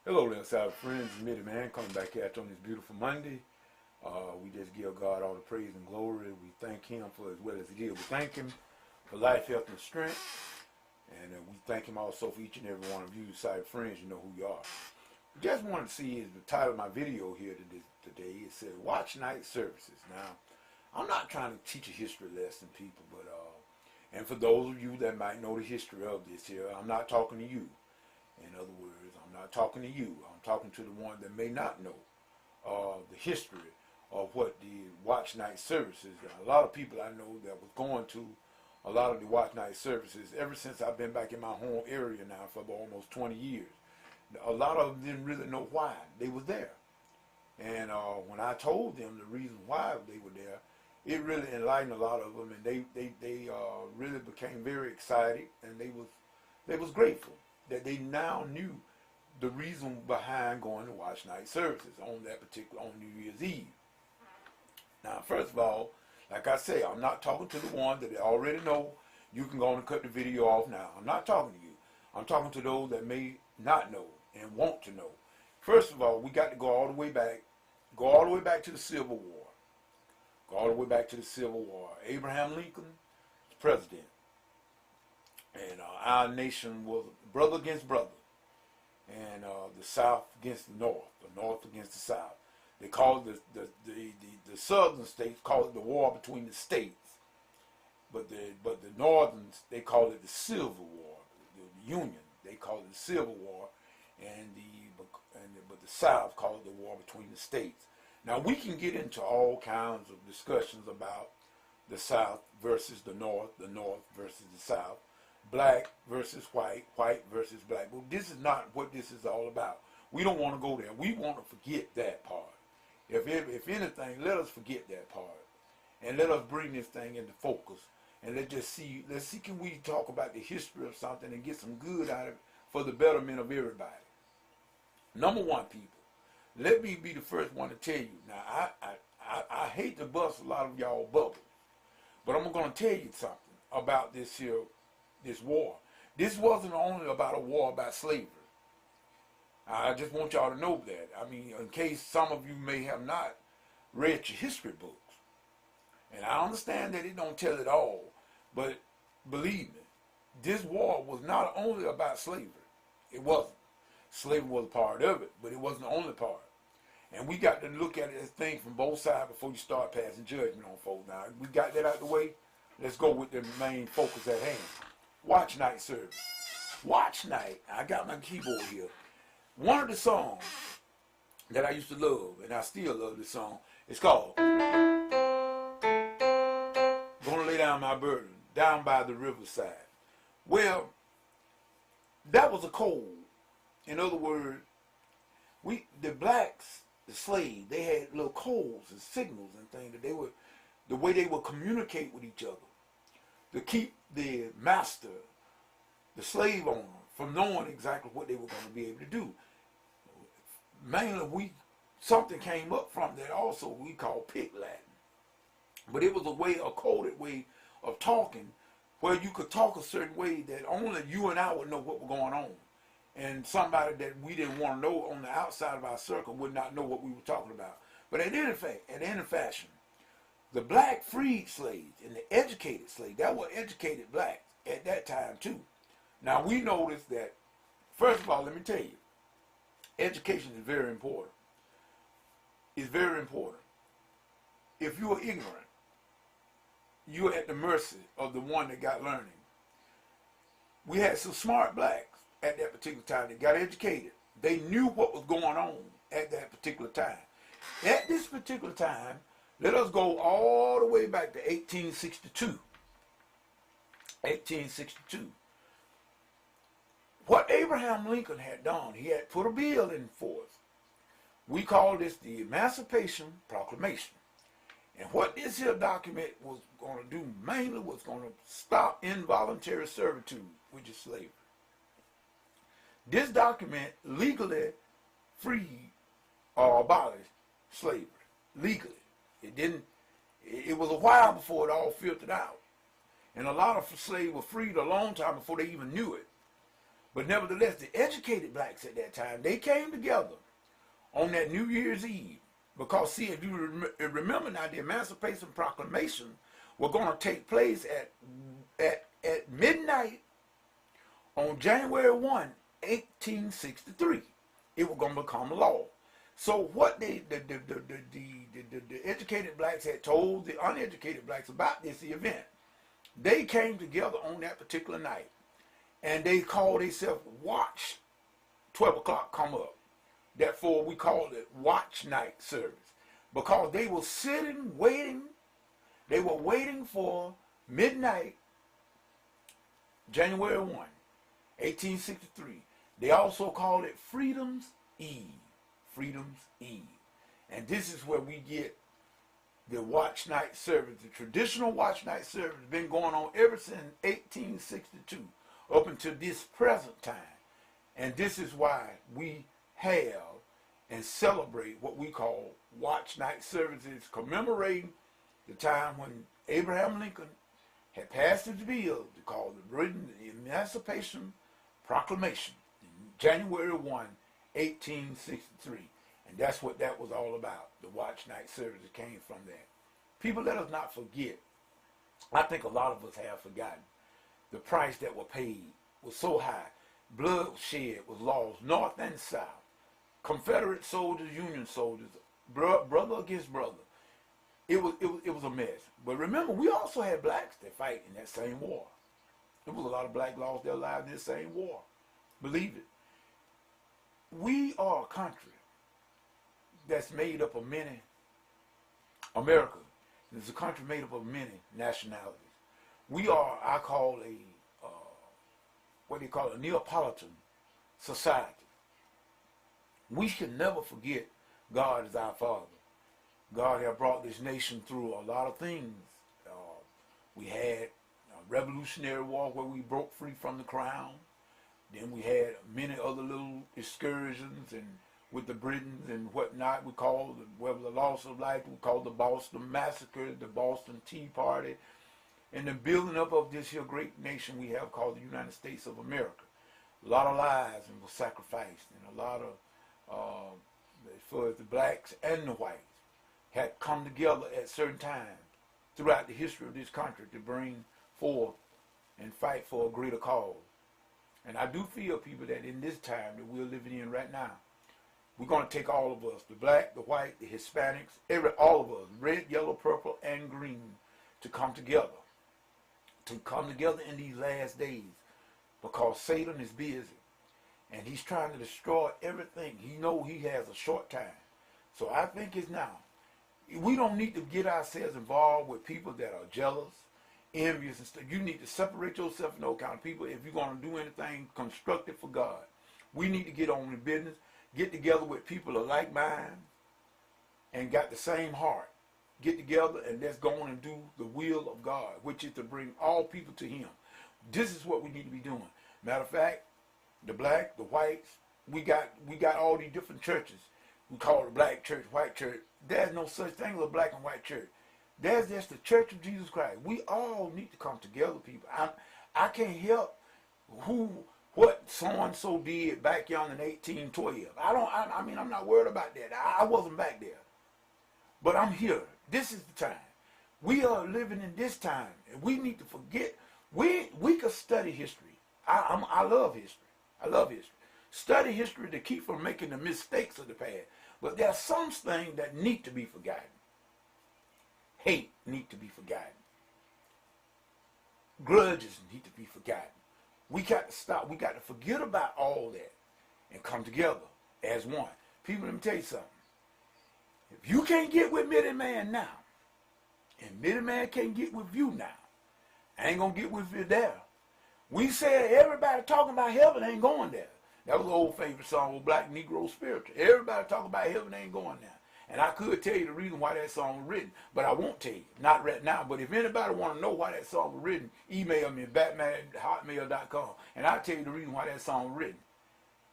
Hello there, Cyber friends. It's Mitty Man coming back at you on this beautiful Monday. We just give God all the praise and glory. We thank Him for as well as He did. We thank Him for life, health, and strength. And we thank Him also for each and every one of you, Cyber friends. You know who you are. Just wanted to see the title of my video here today. It says Watch Night Services. Now, I'm not trying to teach a history lesson, people, but and for those of you that might know the history of this here, I'm not talking to you. In other words, I'm not talking to you. I'm talking to the one that may not know the history of what the watch night services. A lot of people I know that was going to a lot of the watch night services ever since I've been back in my home area now for almost 20 years. A lot of them didn't really know why they were there. And when I told them the reason why they were there, it really enlightened a lot of them, and they really became very excited, and they was grateful that they now knew the reason behind going to watch night services on New Year's Eve. Now, first of all, like I say, I'm not talking to the one that they already know. You can go on and cut the video off now. I'm not talking to you. I'm talking to those that may not know and want to know. First of all, we got to go all the way back to the Civil War. Go all the way back to the Civil War. Abraham Lincoln was president. And our nation was brother against brother, and the South against the North against the South. They called the Southern states called it the war between the states, but the Northerns, they called it the Civil War. The Union, they called it the Civil War, but the South called it the war between the states. Now we can get into all kinds of discussions about the South versus the North versus the South. Black versus white, white versus black. Well, this is not what this is all about. We don't want to go there. We want to forget that part. If anything, let us forget that part. And let us bring this thing into focus. And let's see, can we talk about the history of something and get some good out of it for the betterment of everybody. Number one, people, let me be the first one to tell you. Now, I hate to bust a lot of y'all bubbles, but I'm going to tell you something about this war. This wasn't only about a war about slavery. I just want y'all to know that. I mean, in case some of you may have not read your history books. And I understand that it don't tell it all, but believe me, this war was not only about slavery. It wasn't. Slavery was a part of it, but it wasn't the only part. And we got to look at it as things from both sides before you start passing judgment on folks. Now, we got that out of the way. Let's go with the main focus at hand. Watch night service. Watch night. I got my keyboard here. One of the songs that I used to love, and I still love this song, it's called Gonna Lay Down My Burden, Down by the Riverside. Well, that was a code. In other words, the blacks, the slaves, they had little codes and signals and things that the way they would communicate with each other to keep the master, the slave owner, from knowing exactly what they were going to be able to do. Mainly, something came up from that also we call Pig Latin. But it was a coded way of talking where you could talk a certain way that only you and I would know what was going on. And somebody that we didn't want to know on the outside of our circle would not know what we were talking about. But at any fashion, the black freed slaves and the educated slaves, that were educated blacks at that time too. Now we notice that, first of all, let me tell you, education is very important. It's very important. If you are ignorant, you're at the mercy of the one that got learning. We had some smart blacks at that particular time that got educated. They knew what was going on at that particular time. At this particular time, let us go all the way back to 1862. 1862. What Abraham Lincoln had done, he had put a bill in force. We call this the Emancipation Proclamation. And what this here document was going to do mainly was going to stop involuntary servitude, which is slavery. This document legally freed or abolished slavery. Legally. It was a while before it all filtered out. And a lot of slaves were freed a long time before they even knew it. But nevertheless, the educated blacks at that time, they came together on that New Year's Eve. Because, see, if you remember now, the Emancipation Proclamation was going to take place at midnight on January 1, 1863. It was going to become law. So what the educated blacks had told the uneducated blacks about this event, they came together on that particular night, and they called themselves Watch 12 o'clock come up. Therefore, we called it Watch Night Service, because they were sitting, waiting. They were waiting for midnight, January 1, 1863. They also called it Freedom's Eve. Freedom's Eve. And this is where we get the Watch Night Service. The traditional Watch Night Service has been going on ever since 1862 up until this present time. And this is why we have and celebrate what we call Watch Night Services, commemorating the time when Abraham Lincoln had passed his bill to call the Emancipation Proclamation, January 1, 1863. And that's what that was all about. The Watch Night Services came from that. People, let us not forget. I think a lot of us have forgotten. The price that was paid was so high. Blood shed was lost, north and south. Confederate soldiers, Union soldiers, brother against brother. It was a mess. But remember, we also had blacks that fight in that same war. There was a lot of blacks lost their lives in this same war. Believe it. We are a country that's made up of many. America is a country made up of many nationalities. We are, I call a Neapolitan society. We should never forget God is our Father. God has brought this nation through a lot of things. We had a Revolutionary War where we broke free from the crown. Then we had many other little excursions and with the Britons and whatnot. We called the loss of life. We called the Boston Massacre, the Boston Tea Party, and the building up of this here great nation we have called the United States of America. A lot of lives were sacrificed, and a lot of for the blacks and the whites had come together at certain times throughout the history of this country to bring forth and fight for a greater cause. And I do feel, people, that in this time that we're living in right now, we're going to take all of us, the black, the white, the Hispanics, all of us, red, yellow, purple, and green, to come together in these last days, because Satan is busy. And he's trying to destroy everything. He knows he has a short time. So I think it's now. We don't need to get ourselves involved with people that are jealous, envious, and stuff. You need to separate yourself from those kind of people if you're going to do anything constructive for God. We need to get on the business, get together with people of like mind, and got the same heart. Get together and let's go on and do the will of God, which is to bring all people to Him. This is what we need to be doing. Matter of fact, the black, the whites, we got all these different churches. We call it black church, white church. There's no such thing as a black and white church. There's just the Church of Jesus Christ. We all need to come together, people. I can't help what so-and-so did back yonder in 1812. I mean, I'm not worried about that. I wasn't back there. But I'm here. This is the time. We are living in this time. And we need to forget. We could study history. I love history. I love history. Study history to keep from making the mistakes of the past. But there are some things that need to be forgotten. Hate need to be forgotten. Grudges need to be forgotten. We got to stop. We got to forget about all that and come together as one. People, let me tell you something. If you can't get with Mighty Man now, and Mighty Man can't get with you now, I ain't going to get with you there. We said everybody talking about heaven ain't going there. That was an old favorite song with Black Negro Spiritual. Everybody talking about heaven ain't going there. And I could tell you the reason why that song was written, but I won't tell you. Not right now. But if anybody want to know why that song was written, email me at batman@hotmail.com, and I'll tell you the reason why that song was written.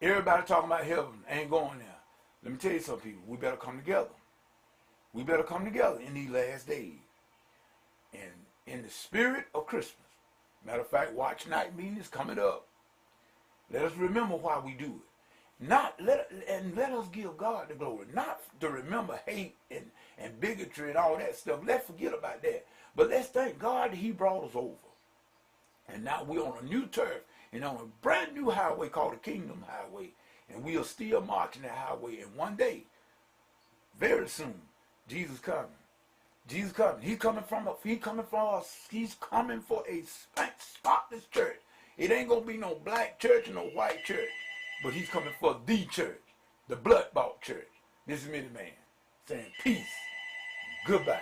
Everybody talking about heaven ain't going there. Let me tell you something, people. We better come together. We better come together in these last days. And in the spirit of Christmas. Matter of fact, Watch Night meeting is coming up. Let us remember why we do it. Let us give God the glory. Not to remember hate and bigotry and all that stuff. Let's forget about that. But let's thank God that he brought us over. And now we're on a new turf and on a brand new highway called the Kingdom Highway. And we are still marching that highway. And one day, very soon, Jesus coming. Jesus coming. He's coming for us. He's coming for a spotless church. It ain't going to be no black church or no white church. But he's coming for the church. The blood-bought church. This is Minnie Man saying peace. Goodbye.